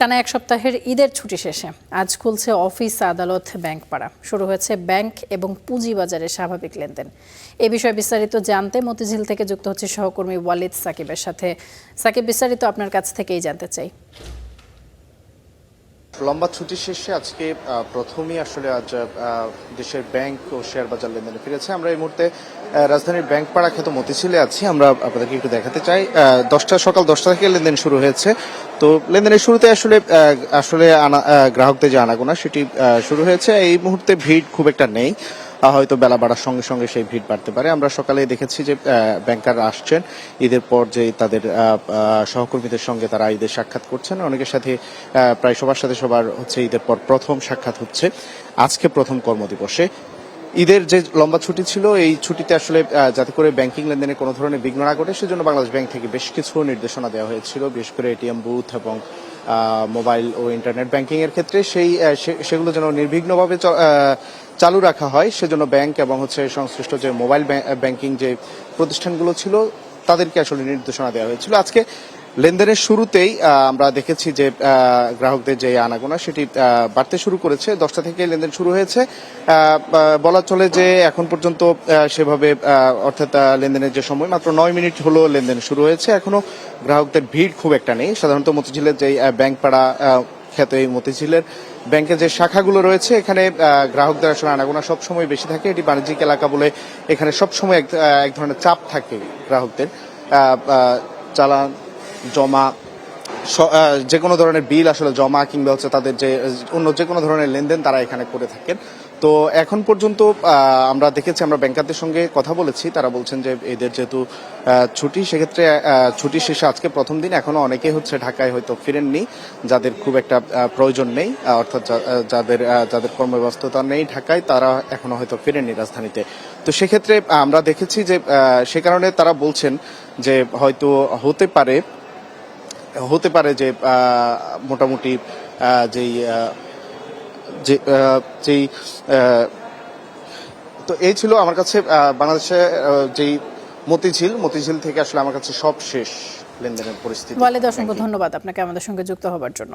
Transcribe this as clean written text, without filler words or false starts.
টানা এক সপ্তাহের ঈদের ছুটি শেষে আজ খুলছে অফিস, আদালত, ব্যাংক পাড়া। শুরু হয়েছে ব্যাংক এবং পুঁজিবাজারের স্বাভাবিক লেনদেন। এ বিষয়ে বিস্তারিত জানতে মতিঝিল থেকে যুক্ত হচ্ছে সহকর্মী ওয়ালিদ সাকিবের সাথে। সাকিব, বিস্তারিত আপনার কাছ থেকেই জানতে চাই। লম্বা ছুটি শেষে আজকে প্রথমেই আসলে আজ দেশের ব্যাংক ও শেয়ার বাজার লেনদেনে ফিরেছে। আমরা এই মুহূর্তে রাজধানীর ব্যাংক পাড়া খ্যাত মতিঝিলে আছি। আমরা আপনাদেরকে একটু দেখাতে চাই, সকাল 10টা থেকে লেনদেন শুরু হয়েছে। তো লেনদেনের শুরুতে আসলে গ্রাহকদের যে আনাগোনা সেটি শুরু হয়েছে। এই মুহূর্তে ভিড় খুব একটা নেই, হয়তো বেলা বাড়ার সঙ্গে সঙ্গে সেই ভিড় বাড়তে পারে। আমরা সকালে দেখেছি যে ব্যাংকাররা আসছেন, ঈদের পর যে তাদের সহকর্মীদের সঙ্গে তারা ঈদের সাক্ষাৎ করছেন। অনেকের সাথে প্রায় সবার হচ্ছে ঈদের পর প্রথম সাক্ষাৎ হচ্ছে আজকে প্রথম কর্মদিবসে। ঈদের যে লম্বা ছুটি ছিল, এই ছুটিতে আসলে যাতে করে ব্যাংকিং লেনদেনে কোনো ধরনের বিঘ্ন না ঘটে সেজন্য বাংলাদেশ ব্যাংক থেকে বেশ কিছু নির্দেশনা দেওয়া হয়েছিল, বিশেষ করে এটিএম বুথ এবং মোবাইল ও ইন্টারনেট ব্যাংকিং এর ক্ষেত্রে সেগুলো যেন নির্বিঘ্নভাবে চালু রাখা হয়। সেজন্য ব্যাংক এবং হচ্ছে সংশ্লিষ্ট যে মোবাইল ব্যাংকিং যে প্রতিষ্ঠানগুলো ছিল তাদেরকে আসলে নির্দেশনা দেওয়া হয়েছিল। আজকে লেনদেনের শুরুতেই আমরা দেখেছি যে গ্রাহকদের যে আনাগোনা সেটি বাড়তে শুরু করেছে। 10টা থেকে লেনদেন শুরু হয়েছে। বলা চলে যে এখন পর্যন্ত সেভাবে অর্থাৎ লেনদেনের যে সময় মাত্র 9 মিনিট হলো লেনদেন শুরু হয়েছে। এখনো গ্রাহকদের ভিড় খুব একটা নেই। সাধারণত মতিঝিলের যে ব্যাংক পাড়া খ্যাত এই মতিঝিলের ব্যাংকের যে শাখাগুলো রয়েছে এখানে গ্রাহকদের আসলে আনাগোনা সবসময় বেশি থাকে। এটি বাণিজ্যিক এলাকা বলে এখানে সবসময় এক ধরনের চাপ থাকে গ্রাহকদের। চালান জমা, যে কোনো ধরনের বিল আসলে জমা কিংবা হচ্ছে তাদের যে অন্য যে কোনো ধরনের লেনদেন তারা এখানে করে থাকেন। তো এখন পর্যন্ত আমরা দেখেছি, আমরা ব্যাংকারদের সঙ্গে কথা বলেছি, তারা বলছেন যে এদের যেহেতু ছুটি, সেক্ষেত্রে ছুটি শেষে আজকে প্রথম দিন এখনো অনেকেই হচ্ছে ঢাকায় হয়তো ফিরেননি, যাদের খুব একটা প্রয়োজন নেই, অর্থাৎ যাদের কর্মব্যস্ততা নেই ঢাকায়, তারা এখনো হয়তো ফিরেননি রাজধানীতে। তো সেক্ষেত্রে আমরা দেখেছি যে সে কারণে তারা বলছেন যে হয়তো হতে পারে যে মোটামুটি তো এই ছিল আমার কাছে বাংলাদেশে যেই মতিঝিল থেকে আসলে আমার কাছে সব শেষ লেনদেনের পরিস্থিতি। ওয়ালিদ, অসংখ্য ধন্যবাদ আপনাকে আমাদের সঙ্গে যুক্ত হবার জন্য।